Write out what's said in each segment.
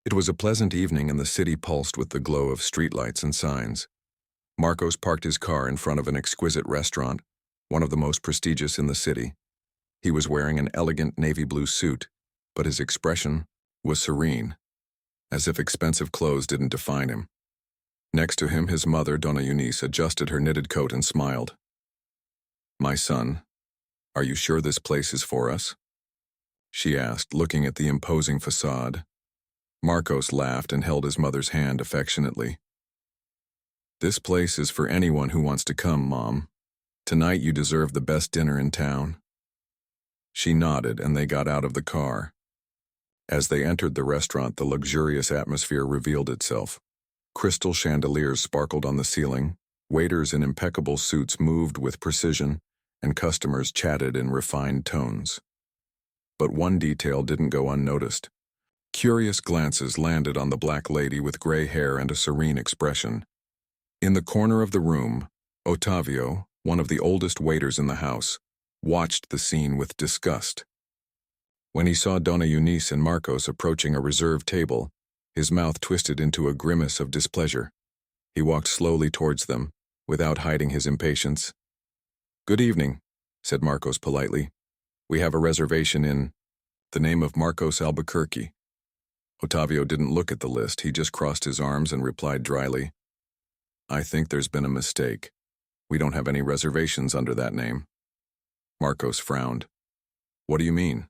It was a pleasant evening and the city pulsed with the glow of streetlights and signs. Marcos parked his car in front of an exquisite restaurant, one of the most prestigious in the city. He was wearing an elegant navy blue suit, but his expression was serene, as if expensive clothes didn't define him. Next to him, his mother, Dona Eunice, adjusted her knitted coat and smiled. "My son, are you sure this place is for us?" she asked, looking at the imposing facade. Marcos laughed and held his mother's hand affectionately. "This place is for anyone who wants to come, Mom. Tonight you deserve the best dinner in town." She nodded and they got out of the car. As they entered the restaurant, the luxurious atmosphere revealed itself. Crystal chandeliers sparkled on the ceiling, waiters in impeccable suits moved with precision, and customers chatted in refined tones. But one detail didn't go unnoticed. Curious glances landed on the black lady with gray hair and a serene expression. In the corner of the room, Otavio, one of the oldest waiters in the house, watched the scene with disgust. When he saw Dona Eunice and Marcos approaching a reserved table, his mouth twisted into a grimace of displeasure. He walked slowly towards them, without hiding his impatience. "Good evening," said Marcos politely. "We have a reservation in the name of Marcos Albuquerque." Otavio didn't look at the list, he just crossed his arms and replied dryly, "I think there's been a mistake. We don't have any reservations under that name." Marcos frowned. "What do you mean?"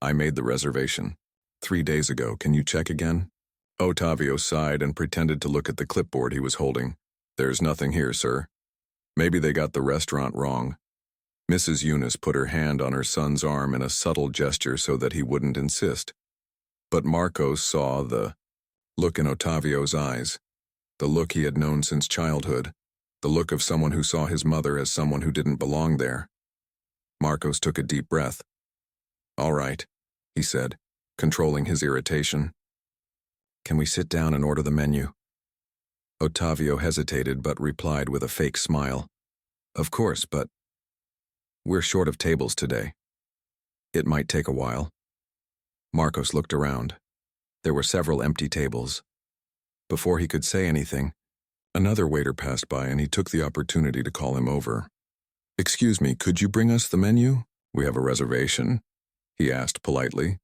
"I made the reservation 3 days ago. Can you check again?" Otavio sighed and pretended to look at the clipboard he was holding. "There's nothing here, sir. Maybe they got the restaurant wrong." Mrs. Eunice put her hand on her son's arm in a subtle gesture so that he wouldn't insist. But Marcos saw the look in Otavio's eyes, the look he had known since childhood, the look of someone who saw his mother as someone who didn't belong there. Marcos took a deep breath. "All right," he said, controlling his irritation. "Can we sit down and order the menu?" Otavio hesitated but replied with a fake smile. "Of course, but we're short of tables today. It might take a while." Marcos looked around. There were several empty tables. Before he could say anything, another waiter passed by and he took the opportunity to call him over. "Excuse me, could you bring us the menu? We have a reservation," he asked politely.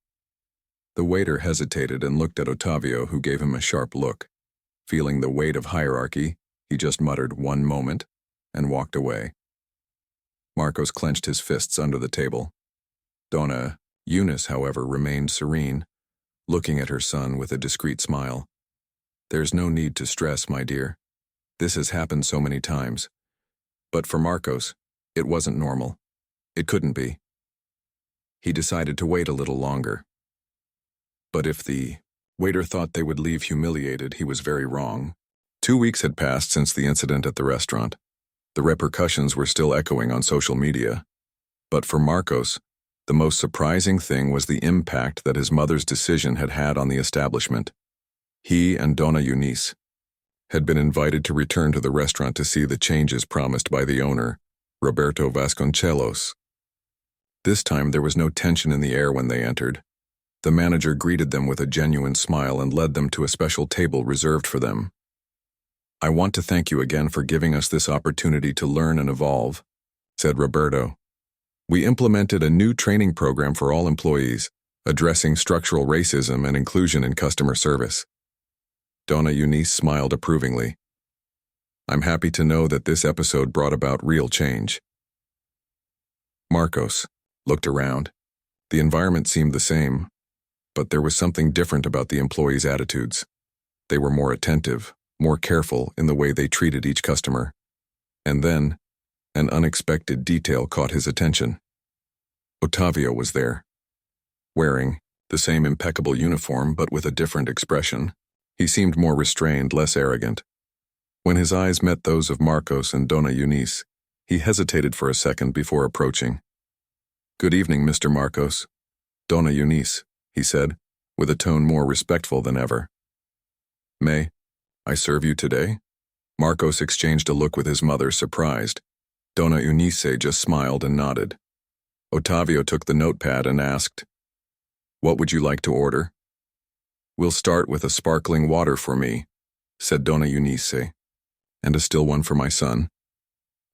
The waiter hesitated and looked at Otavio, who gave him a sharp look. Feeling the weight of hierarchy, he just muttered "one moment" and walked away. Marcos clenched his fists under the table. Dona Eunice, however, remained serene, looking at her son with a discreet smile. "There's no need to stress, my dear. This has happened so many times." But for Marcos, it wasn't normal. It couldn't be. He decided to wait a little longer. But if the waiter thought they would leave humiliated, he was very wrong. 2 weeks had passed since the incident at the restaurant. The repercussions were still echoing on social media. But for Marcos, the most surprising thing was the impact that his mother's decision had had on the establishment. He and Dona Eunice had been invited to return to the restaurant to see the changes promised by the owner, Roberto Vasconcelos. This time there was no tension in the air when they entered. The manager greeted them with a genuine smile and led them to a special table reserved for them. "I want to thank you again for giving us this opportunity to learn and evolve," said Roberto. "We implemented a new training program for all employees, addressing structural racism and inclusion in customer service." Dona Eunice smiled approvingly. "I'm happy to know that this episode brought about real change." Marcos looked around. The environment seemed the same, but there was something different about the employees' attitudes. They were more attentive, more careful in the way they treated each customer. And then, an unexpected detail caught his attention. Otavio was there, wearing the same impeccable uniform but with a different expression. He seemed more restrained, less arrogant. When his eyes met those of Marcos and Dona Eunice, he hesitated for a second before approaching. "Good evening, Mr. Marcos. Dona Eunice," he said, with a tone more respectful than ever. "May I serve you today?" Marcos exchanged a look with his mother, surprised. Dona Eunice just smiled and nodded. Otavio took the notepad and asked, "What would you like to order?" "We'll start with a sparkling water for me," said Dona Eunice, "and a still one for my son."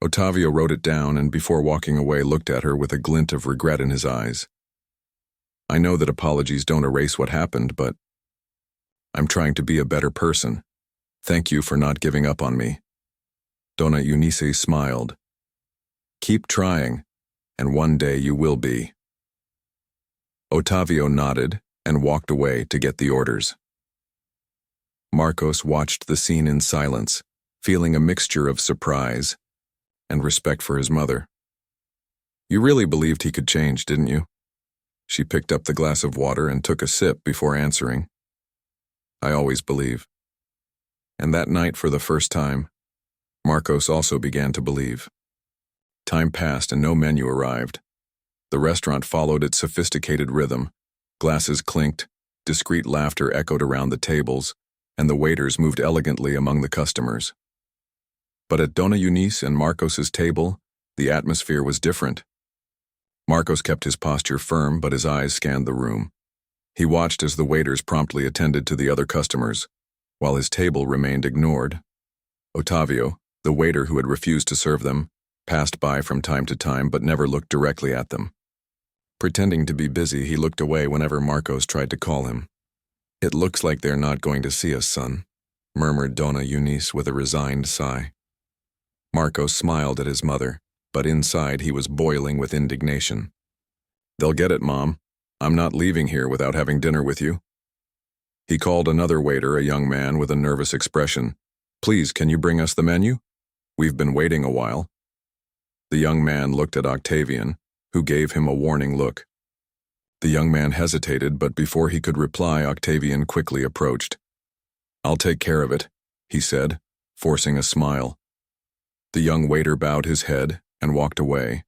Otavio wrote it down and before walking away looked at her with a glint of regret in his eyes. "I know that apologies don't erase what happened, but I'm trying to be a better person. Thank you for not giving up on me." Dona Eunice smiled. "Keep trying, and one day you will be." Otavio nodded and walked away to get the orders. Marcos watched the scene in silence, feeling a mixture of surprise and respect for his mother. "You really believed he could change, didn't you?" She picked up the glass of water and took a sip before answering. "I always believe." And that night, for the first time, Marcos also began to believe. Time passed and no menu arrived. The restaurant followed its sophisticated rhythm. Glasses clinked, discreet laughter echoed around the tables, and the waiters moved elegantly among the customers. But at Dona Eunice and Marcos's table, the atmosphere was different. Marcos kept his posture firm, but his eyes scanned the room. He watched as the waiters promptly attended to the other customers, while his table remained ignored. Otavio, the waiter who had refused to serve them, passed by from time to time but never looked directly at them. Pretending to be busy, he looked away whenever Marcos tried to call him. "It looks like they're not going to see us, son," murmured Dona Eunice with a resigned sigh. Marcos smiled at his mother, but inside he was boiling with indignation. "They'll get it, Mom. I'm not leaving here without having dinner with you." He called another waiter, a young man with a nervous expression. "Please, can you bring us the menu? We've been waiting a while." The young man looked at Octavian, who gave him a warning look. The young man hesitated, but before he could reply, Octavian quickly approached. "I'll take care of it," he said, forcing a smile. The young waiter bowed his head and walked away.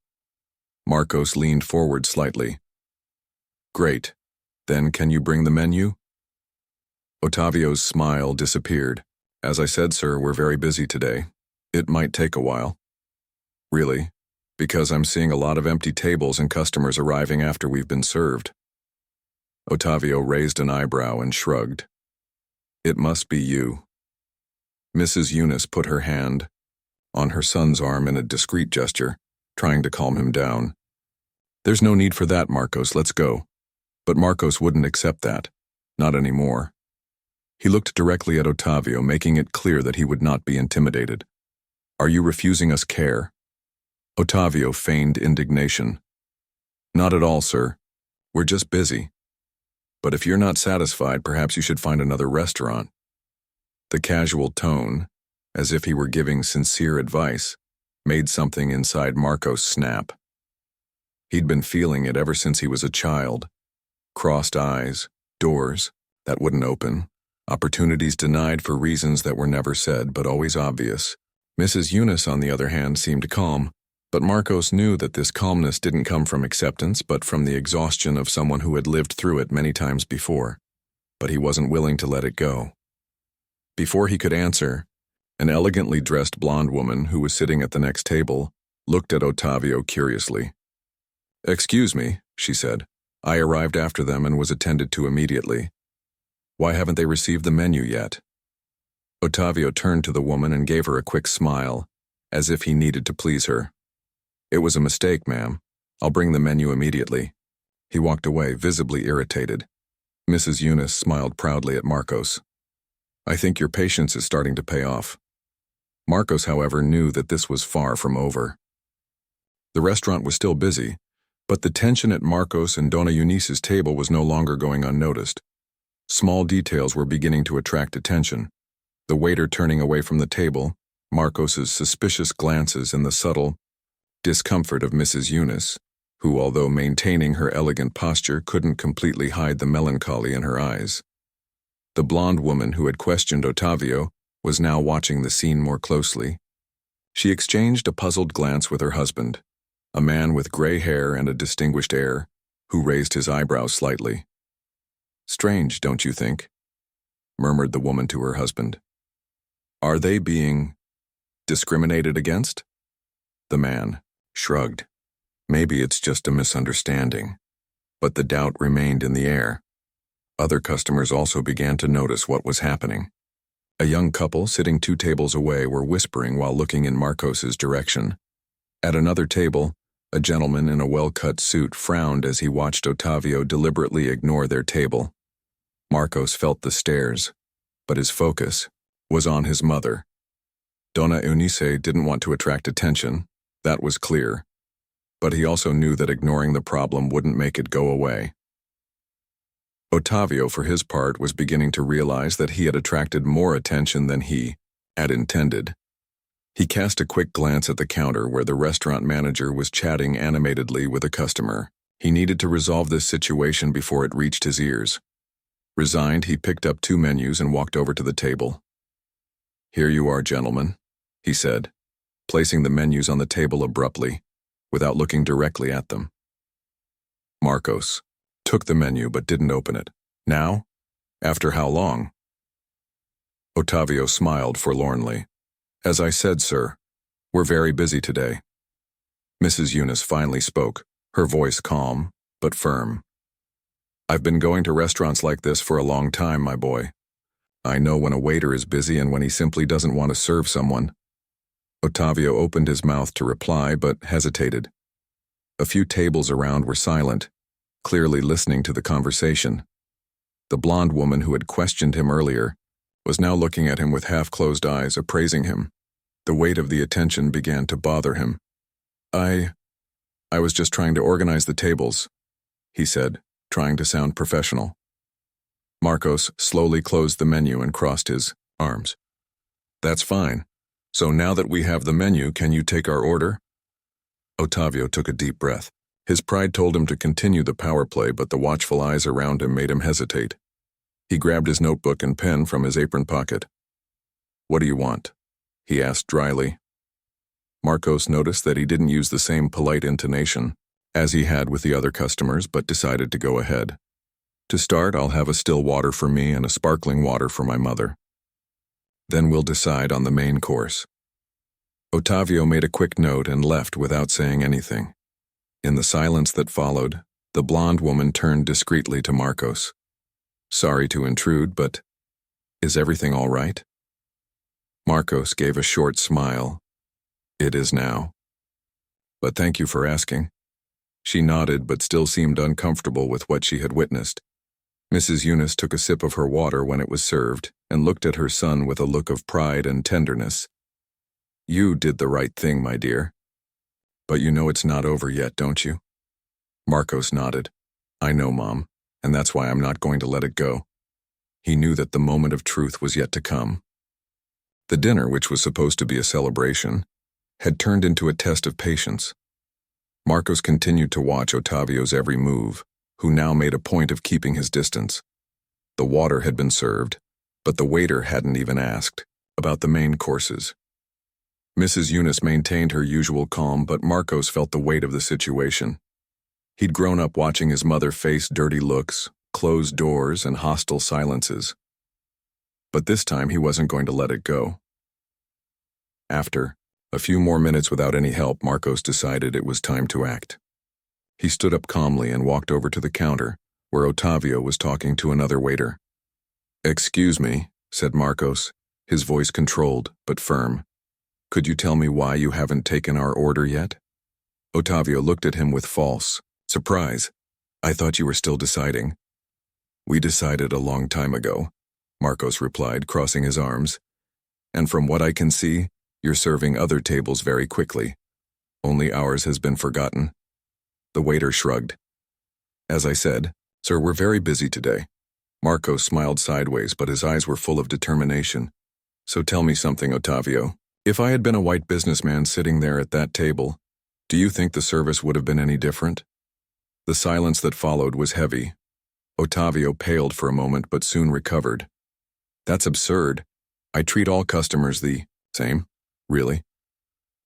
Marcos leaned forward slightly. "Great. Then can you bring the menu?" Otavio's smile disappeared. "As I said, sir, we're very busy today. It might take a while." "Really? Because I'm seeing a lot of empty tables and customers arriving after we've been served." Otavio raised an eyebrow and shrugged. "It must be you." Mrs. Eunice put her hand on her son's arm in a discreet gesture, trying to calm him down. "There's no need for that, Marcos, let's go." But Marcos wouldn't accept that. Not anymore. He looked directly at Otavio, making it clear that he would not be intimidated. "Are you refusing us care?" Otavio feigned indignation. "Not at all, sir. We're just busy. But if you're not satisfied, perhaps you should find another restaurant." The casual tone, as if he were giving sincere advice, made something inside Marcos snap. He'd been feeling it ever since he was a child. Crossed eyes, doors that wouldn't open, opportunities denied for reasons that were never said but always obvious. Mrs. Eunice, on the other hand, seemed calm. But Marcos knew that this calmness didn't come from acceptance, but from the exhaustion of someone who had lived through it many times before. But he wasn't willing to let it go. Before he could answer, an elegantly dressed blonde woman who was sitting at the next table looked at Otavio curiously. "Excuse me," she said. "I arrived after them and was attended to immediately. Why haven't they received the menu yet?" Otavio turned to the woman and gave her a quick smile, as if he needed to please her. "It was a mistake, ma'am. I'll bring the menu immediately." He walked away, visibly irritated. Mrs. Eunice smiled proudly at Marcos. "I think your patience is starting to pay off." Marcos, however, knew that this was far from over. The restaurant was still busy, but the tension at Marcos and Dona Eunice's table was no longer going unnoticed. Small details were beginning to attract attention. The waiter turning away from the table, Marcos's suspicious glances, and the subtle discomfort of Mrs. Eunice, who, although maintaining her elegant posture, couldn't completely hide the melancholy in her eyes. The blonde woman who had questioned Otavio was now watching the scene more closely. She exchanged a puzzled glance with her husband, a man with gray hair and a distinguished air, who raised his eyebrows slightly. "Strange, don't you think?" murmured the woman to her husband. "Are they being discriminated against?" The man shrugged. "Maybe it's just a misunderstanding." But the doubt remained in the air. Other customers also began to notice what was happening. A young couple sitting 2 tables away were whispering while looking in Marcos's direction. At another table, a gentleman in a well-cut suit frowned as he watched Ottavio deliberately ignore their table. Marcos felt the stares, but his focus was on his mother. Donna Eunice didn't want to attract attention, that was clear, but he also knew that ignoring the problem wouldn't make it go away. Ottavio, for his part, was beginning to realize that he had attracted more attention than he had intended. He cast a quick glance at the counter where the restaurant manager was chatting animatedly with a customer. He needed to resolve this situation before it reached his ears. Resigned, he picked up 2 menus and walked over to the table. "Here you are, gentlemen," he said, placing the menus on the table abruptly, without looking directly at them. Marcos took the menu but didn't open it. Now? After how long? Ottavio smiled forlornly. "As I said, sir, we're very busy today." Mrs. Eunice finally spoke, her voice calm but firm. "I've been going to restaurants like this for a long time, my boy. I know when a waiter is busy and when he simply doesn't want to serve someone." Ottavio opened his mouth to reply but hesitated. A few tables around were silent, clearly listening to the conversation. The blonde woman who had questioned him earlier was now looking at him with half-closed eyes, appraising him. The weight of the attention began to bother him. I was just trying to organize the tables," he said, trying to sound professional. Marcos slowly closed the menu and crossed his arms. "That's fine. So now that we have the menu, can you take our order?" Ottavio took a deep breath. His pride told him to continue the power play, but the watchful eyes around him made him hesitate. He grabbed his notebook and pen from his apron pocket. "What do you want?" he asked dryly. Marcos noticed that he didn't use the same polite intonation as he had with the other customers, but decided to go ahead. "To start, I'll have a still water for me and a sparkling water for my mother. Then we'll decide on the main course." Ottavio made a quick note and left without saying anything. In the silence that followed, the blonde woman turned discreetly to Marcos. "Sorry to intrude, but is everything all right?" Marcos gave a short smile. "It is now. But thank you for asking." She nodded but still seemed uncomfortable with what she had witnessed. Mrs. Eunice took a sip of her water when it was served and looked at her son with a look of pride and tenderness. "You did the right thing, my dear. But you know it's not over yet, don't you?" Marcos nodded. "I know, Mom, and that's why I'm not going to let it go." He knew that the moment of truth was yet to come. The dinner, which was supposed to be a celebration, had turned into a test of patience. Marcos continued to watch Ottavio's every move, who now made a point of keeping his distance. The water had been served, but the waiter hadn't even asked about the main courses. Mrs. Eunice maintained her usual calm, but Marcos felt the weight of the situation. He'd grown up watching his mother face dirty looks, closed doors, and hostile silences. But this time he wasn't going to let it go. After a few more minutes without any help, Marcos decided it was time to act. He stood up calmly and walked over to the counter, where Ottavio was talking to another waiter. "Excuse me," said Marcos, his voice controlled but firm. "Could you tell me why you haven't taken our order yet?" Ottavio looked at him with false surprise. "I thought you were still deciding." "We decided a long time ago," Marcos replied, crossing his arms. "And from what I can see, you're serving other tables very quickly. Only ours has been forgotten." The waiter shrugged. "As I said, sir, we're very busy today." Marcos smiled sideways, but his eyes were full of determination. "So tell me something, Ottavio. If I had been a white businessman sitting there at that table, do you think the service would have been any different?" The silence that followed was heavy. Ottavio paled for a moment but soon recovered. "That's absurd. I treat all customers the same, really.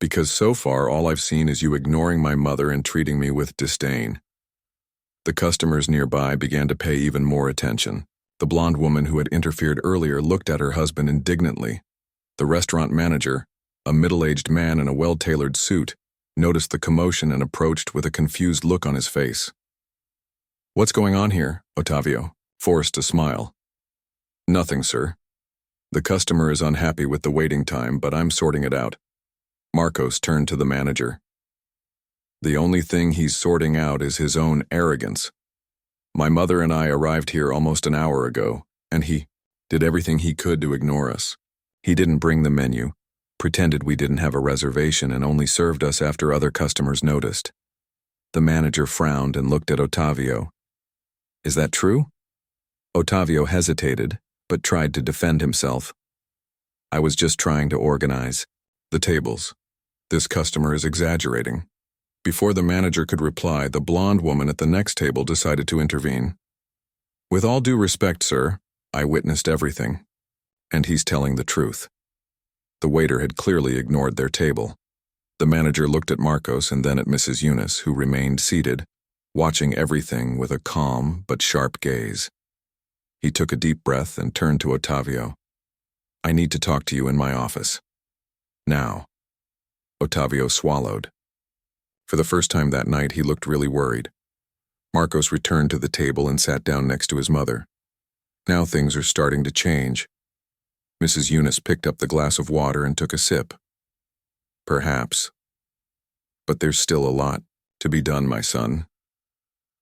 Because so far all I've seen is you ignoring my mother and treating me with disdain." The customers nearby began to pay even more attention. The blonde woman who had interfered earlier looked at her husband indignantly. The restaurant manager, a middle-aged man in a well-tailored suit, noticed the commotion and approached with a confused look on his face. "What's going on here, Ottavio?" forced a smile. Nothing, sir. The customer is unhappy with the waiting time, but I'm sorting it out. Marcos turned to the manager. The only thing he's sorting out is his own arrogance. My mother and I arrived here almost an hour ago, and he did everything he could to ignore us. He didn't bring the menu, pretended we didn't have a reservation, and only served us after other customers noticed. The manager frowned and looked at Otavio. Is that true? Otavio hesitated, but tried to defend himself. I was just trying to organize the tables. This customer is exaggerating. Before the manager could reply, the blonde woman at the next table decided to intervene. With all due respect, sir, I witnessed everything. And he's telling the truth. The waiter had clearly ignored their table. The manager looked at Marcos and then at Mrs. Eunice, who remained seated, watching everything with a calm but sharp gaze. He took a deep breath and turned to Otavio. I need to talk to you in my office. Now. Otavio swallowed. For the first time that night, he looked really worried. Marcos returned to the table and sat down next to his mother. Now things are starting to change. Mrs. Eunice picked up the glass of water and took a sip. Perhaps. But there's still a lot to be done, my son.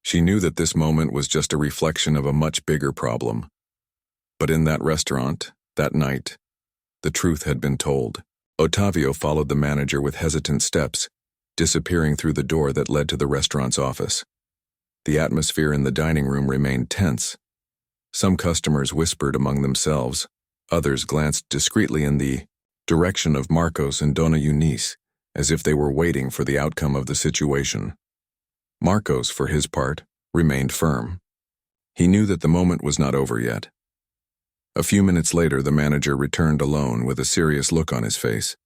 She knew that this moment was just a reflection of a much bigger problem. But in that restaurant, that night, the truth had been told. Otavio followed the manager with hesitant steps, disappearing through the door that led to the restaurant's office. The atmosphere in the dining room remained tense. Some customers whispered among themselves. Others glanced discreetly in the direction of Marcos and Dona Eunice, as if they were waiting for the outcome of the situation. Marcos, for his part, remained firm. He knew that the moment was not over yet. A few minutes later, the manager returned alone with a serious look on his face.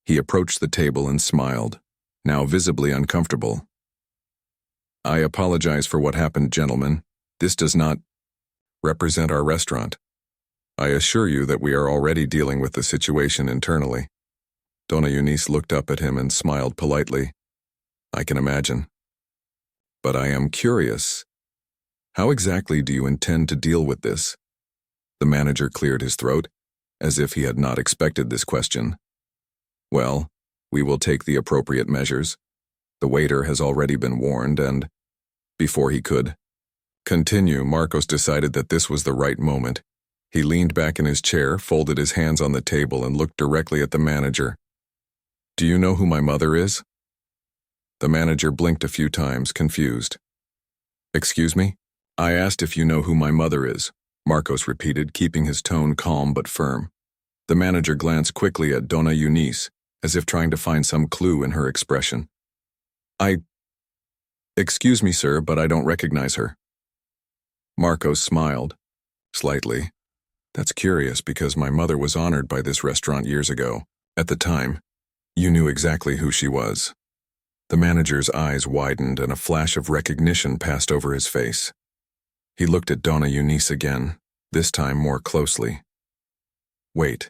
He approached the table and smiled, now visibly uncomfortable. I apologize for what happened, gentlemen. This does not represent our restaurant. I assure you that we are already dealing with the situation internally. Dona Eunice looked up at him and smiled politely. I can imagine. But I am curious. How exactly do you intend to deal with this? The manager cleared his throat, as if he had not expected this question. Well, we will take the appropriate measures. The waiter has already been warned and, before he could continue, Marcos decided that this was the right moment. He leaned back in his chair, folded his hands on the table, and looked directly at the manager. Do you know who my mother is? The manager blinked a few times, confused. Excuse me? I asked if you know who my mother is, Marcos repeated, keeping his tone calm but firm. The manager glanced quickly at Dona Eunice, as if trying to find some clue in her expression. Excuse me, sir, but I don't recognize her. Marcos smiled, slightly. That's curious because my mother was honored by this restaurant years ago. At the time, you knew exactly who she was. The manager's eyes widened and a flash of recognition passed over his face. He looked at Dona Eunice again, this time more closely. Wait.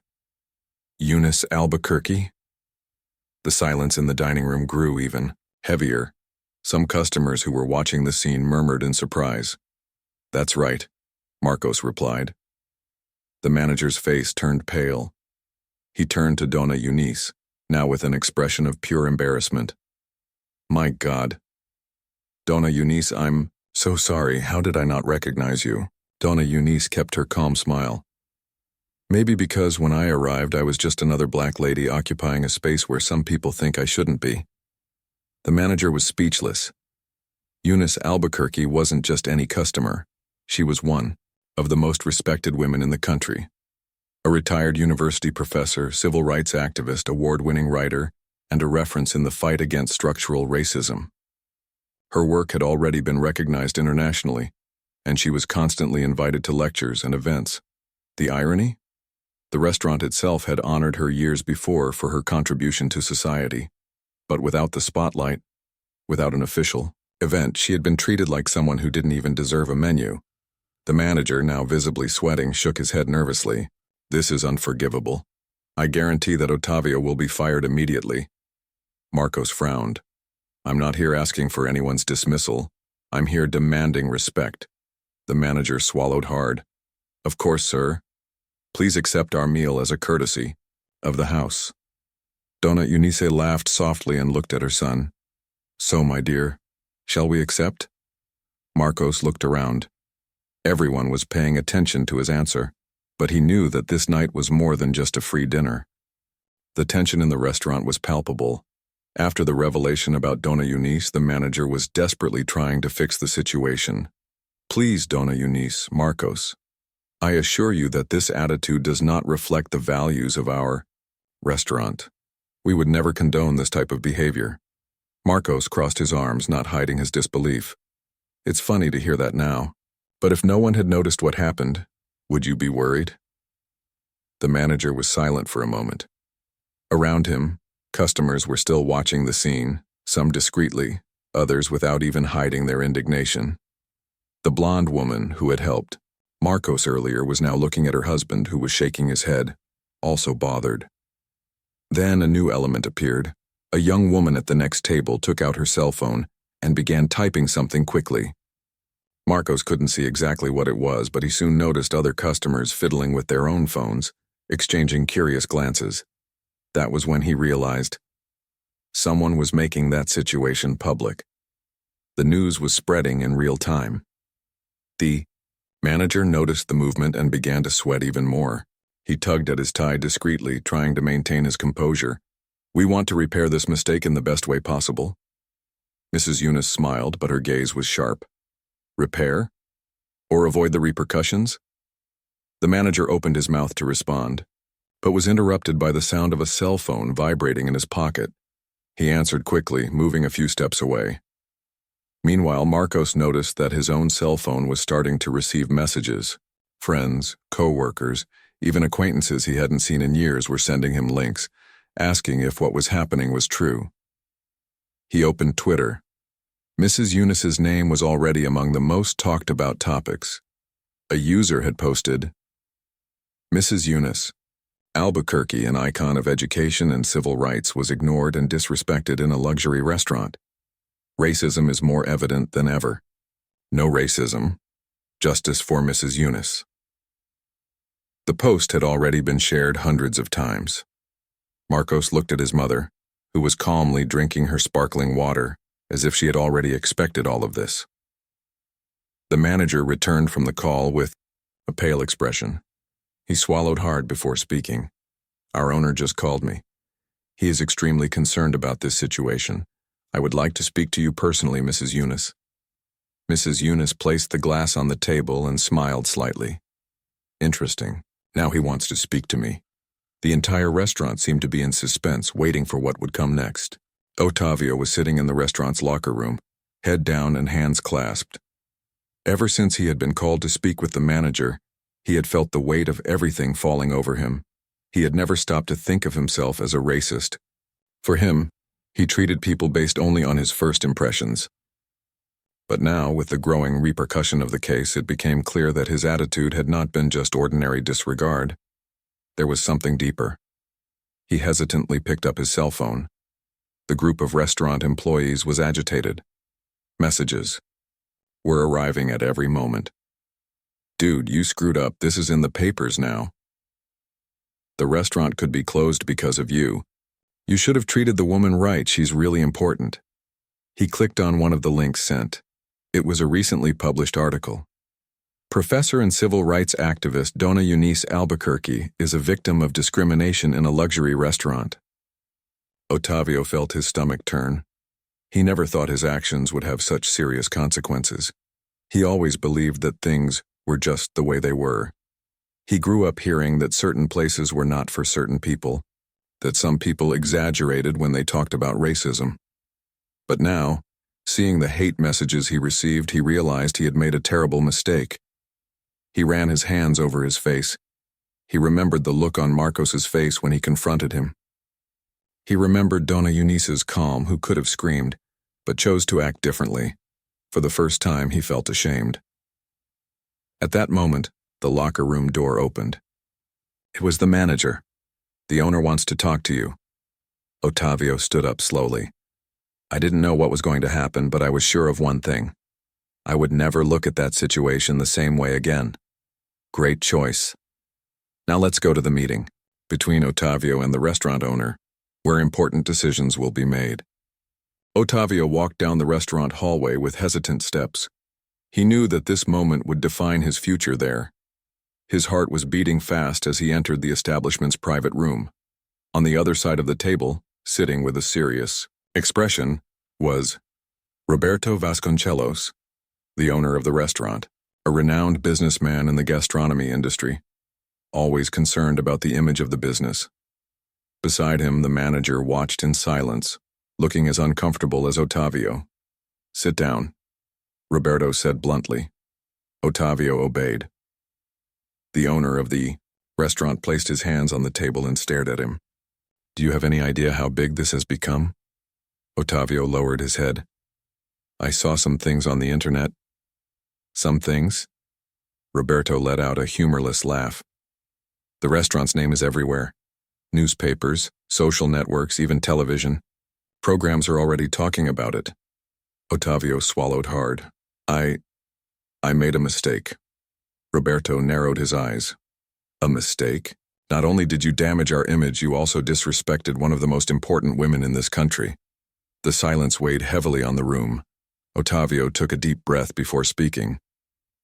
Eunice Albuquerque? The silence in the dining room grew even heavier. Some customers who were watching the scene murmured in surprise. That's right, Marcos replied. The manager's face turned pale. He turned to Dona Eunice, now with an expression of pure embarrassment. My God. Dona Eunice, I'm so sorry. How did I not recognize you? Dona Eunice kept her calm smile. Maybe because when I arrived I was just another black lady occupying a space where some people think I shouldn't be. The manager was speechless. Eunice Albuquerque wasn't just any customer. She was one of the most respected women in the country. A retired university professor, civil rights activist, award-winning writer, and a reference in the fight against structural racism. Her work had already been recognized internationally, and she was constantly invited to lectures and events. The irony? The restaurant itself had honored her years before for her contribution to society. But without the spotlight, without an official event, she had been treated like someone who didn't even deserve a menu. The manager, now visibly sweating, shook his head nervously. This is unforgivable. I guarantee that Otavio will be fired immediately. Marcos frowned. I'm not here asking for anyone's dismissal. I'm here demanding respect. The manager swallowed hard. Of course, sir. Please accept our meal as a courtesy of the house. Donna Eunice laughed softly and looked at her son. So, my dear, shall we accept? Marcos looked around. Everyone was paying attention to his answer, but he knew that this night was more than just a free dinner. The tension in the restaurant was palpable. After the revelation about Donna Eunice, the manager was desperately trying to fix the situation. Please, Donna Eunice, Marcos, I assure you that this attitude does not reflect the values of our restaurant. We would never condone this type of behavior. Marcos crossed his arms, not hiding his disbelief. It's funny to hear that now, but if no one had noticed what happened, would you be worried? The manager was silent for a moment. Around him, customers were still watching the scene, some discreetly, others without even hiding their indignation. The blonde woman who had helped Marcos earlier was now looking at her husband, who was shaking his head, also bothered. Then a new element appeared. A young woman at the next table took out her cell phone and began typing something quickly. Marcos couldn't see exactly what it was, but he soon noticed other customers fiddling with their own phones, exchanging curious glances. That was when he realized someone was making that situation public. The news was spreading in real time. The manager noticed the movement and began to sweat even more. He tugged at his tie discreetly, trying to maintain his composure. We want to repair this mistake in the best way possible. Mrs. Eunice smiled, but her gaze was sharp. Repair? Or avoid the repercussions? The manager opened his mouth to respond, but was interrupted by the sound of a cell phone vibrating in his pocket. He answered quickly, moving a few steps away. Meanwhile, Marcos noticed that his own cell phone was starting to receive messages. Friends, co-workers, even acquaintances he hadn't seen in years were sending him links, asking if what was happening was true. He opened Twitter. Mrs. Eunice's name was already among the most talked about topics. A user had posted, Mrs. Eunice, Albuquerque, an icon of education and civil rights, was ignored and disrespected in a luxury restaurant. Racism is more evident than ever. No racism. Justice for Mrs. Eunice. The post had already been shared hundreds of times. Marcos looked at his mother, who was calmly drinking her sparkling water, as if she had already expected all of this. The manager returned from the call with a pale expression. He swallowed hard before speaking. Our owner just called me. He is extremely concerned about this situation. I would like to speak to you personally, Mrs. Eunice. Mrs. Eunice placed the glass on the table and smiled slightly. Interesting. Now he wants to speak to me. The entire restaurant seemed to be in suspense, waiting for what would come next. Otavio was sitting in the restaurant's locker room, head down and hands clasped. Ever since he had been called to speak with the manager, he had felt the weight of everything falling over him. He had never stopped to think of himself as a racist. For him, he treated people based only on his first impressions. But now, with the growing repercussion of the case, it became clear that his attitude had not been just ordinary disregard. There was something deeper. He hesitantly picked up his cell phone. The group of restaurant employees was agitated. Messages were arriving at every moment. Dude, you screwed up. This is in the papers now. The restaurant could be closed because of you. You should have treated the woman right. She's really important. He clicked on one of the links sent. It was a recently published article. Professor and civil rights activist Donna Eunice Albuquerque is a victim of discrimination in a luxury restaurant. Otavio felt his stomach turn. He never thought his actions would have such serious consequences. He always believed that things were just the way they were. He grew up hearing that certain places were not for certain people, that some people exaggerated when they talked about racism. But now, seeing the hate messages he received, he realized he had made a terrible mistake. He ran his hands over his face. He remembered the look on Marcos's face when he confronted him. He remembered Donna Eunice's calm, who could have screamed, but chose to act differently. For the first time, he felt ashamed. At that moment, the locker room door opened. It was the manager. The owner wants to talk to you. Otavio stood up slowly. I didn't know what was going to happen, but I was sure of one thing. I would never look at that situation the same way again. Great choice. Now let's go to the meeting between Ottavio and the restaurant owner, where important decisions will be made. Ottavio walked down the restaurant hallway with hesitant steps. He knew that this moment would define his future there. His heart was beating fast as he entered the establishment's private room. On the other side of the table, sitting with a serious expression, was Roberto Vasconcelos, the owner of the restaurant, a renowned businessman in the gastronomy industry, always concerned about the image of the business. Beside him, the manager watched in silence, looking as uncomfortable as Ottavio. "Sit down," Roberto said bluntly. Ottavio obeyed. The owner of the restaurant placed his hands on the table and stared at him. "Do you have any idea how big this has become?" Ottavio lowered his head. "I saw some things on the internet." "Some things?" Roberto let out a humorless laugh. "The restaurant's name is everywhere. Newspapers, social networks, even television. Programs are already talking about it." Ottavio swallowed hard. I made a mistake." Roberto narrowed his eyes. "A mistake? Not only did you damage our image, you also disrespected one of the most important women in this country." The silence weighed heavily on the room. Ottavio took a deep breath before speaking.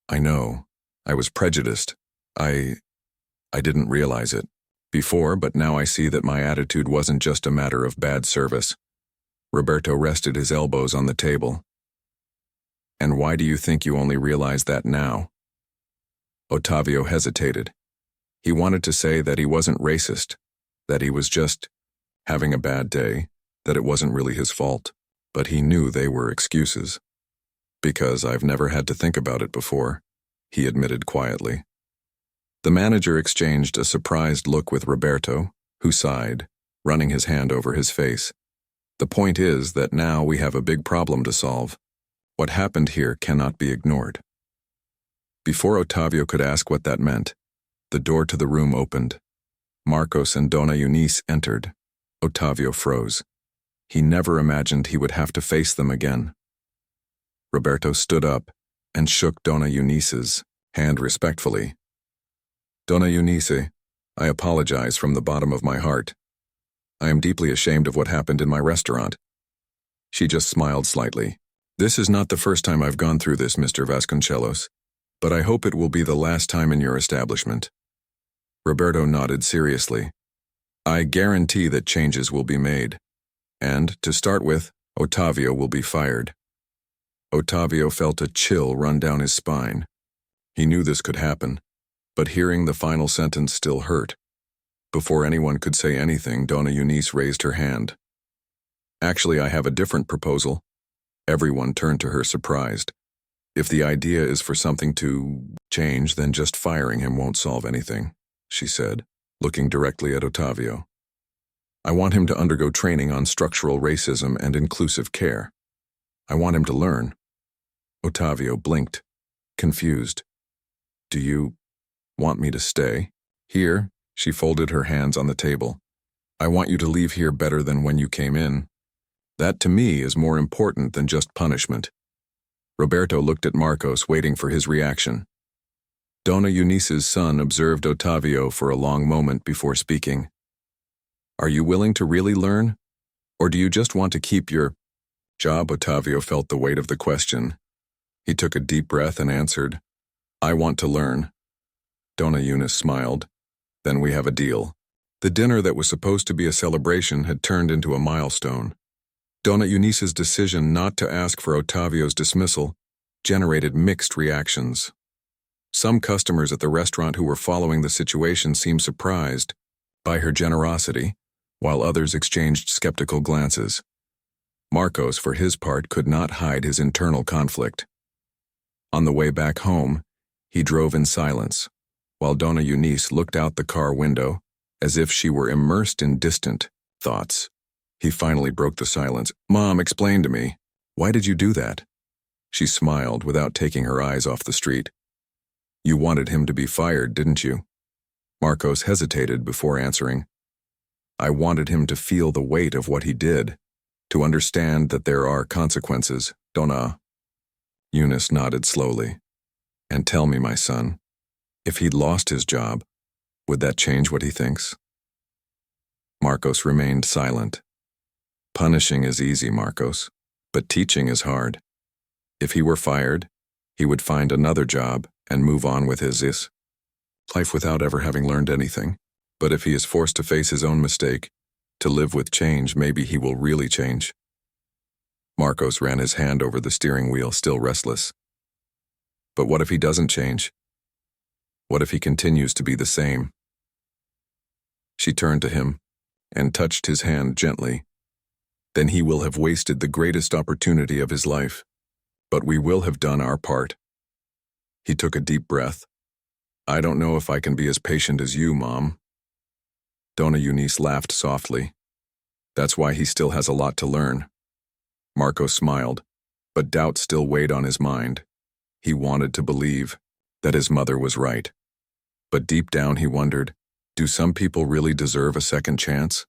"I know. I was prejudiced. I didn't realize it before, but now I see that my attitude wasn't just a matter of bad service." Roberto rested his elbows on the table. "And why do you think you only realize that now?" Ottavio hesitated. He wanted to say that he wasn't racist, that he was just having a bad day, that it wasn't really his fault, but he knew they were excuses. "Because I've never had to think about it before," he admitted quietly. The manager exchanged a surprised look with Roberto, who sighed, running his hand over his face. "The point is that now we have a big problem to solve. What happened here cannot be ignored." Before Ottavio could ask what that meant, the door to the room opened. Marcos and Donna Eunice entered. Ottavio froze. He never imagined he would have to face them again. Roberto stood up and shook Donna Eunice's hand respectfully. "Donna Eunice, I apologize from the bottom of my heart. I am deeply ashamed of what happened in my restaurant." She just smiled slightly. "This is not the first time I've gone through this, Mr. Vasconcelos, but I hope it will be the last time in your establishment." Roberto nodded seriously. "I guarantee that changes will be made. And, to start with, Ottavio will be fired." Ottavio felt a chill run down his spine. He knew this could happen, but hearing the final sentence still hurt. Before anyone could say anything, Donna Eunice raised her hand. "Actually, I have a different proposal." Everyone turned to her surprised. "If the idea is for something to change, then just firing him won't solve anything," she said, looking directly at Ottavio. "I want him to undergo training on structural racism and inclusive care. I want him to learn." Ottavio blinked, confused. "Do you want me to stay here?" She folded her hands on the table. "I want you to leave here better than when you came in. That to me is more important than just punishment." Roberto looked at Marcos, waiting for his reaction. Donna Eunice's son observed Ottavio for a long moment before speaking. "Are you willing to really learn? Or do you just want to keep your job?" Ottavio felt the weight of the question. He took a deep breath and answered, "I want to learn." Donna Eunice smiled. "Then we have a deal." The dinner that was supposed to be a celebration had turned into a milestone. Donna Eunice's decision not to ask for Ottavio's dismissal generated mixed reactions. Some customers at the restaurant who were following the situation seemed surprised by her generosity, while others exchanged skeptical glances. Marcos, for his part, could not hide his internal conflict. On the way back home, he drove in silence, while Donna Eunice looked out the car window as if she were immersed in distant thoughts. He finally broke the silence. "Mom, explain to me. Why did you do that?" She smiled without taking her eyes off the street. "You wanted him to be fired, didn't you?" Marcos hesitated before answering. "I wanted him to feel the weight of what he did, to understand that there are consequences, Donna." Eunice nodded slowly. And tell me, my son, if he'd lost his job, would that change what he thinks? Marcos remained silent. Punishing is easy, Marcos, but teaching is hard. If he were fired, he would find another job and move on with his life without ever having learned anything. But if he is forced to face his own mistake, to live with change, maybe he will really change. Marcos ran his hand over the steering wheel, still restless. But what if he doesn't change? What if he continues to be the same? She turned to him and touched his hand gently. Then he will have wasted the greatest opportunity of his life. But we will have done our part. He took a deep breath. I don't know if I can be as patient as you, Mom. Dona Eunice laughed softly. That's why he still has a lot to learn. Marcos smiled, but doubt still weighed on his mind. He wanted to believe that his mother was right. But deep down he wondered, do some people really deserve a second chance?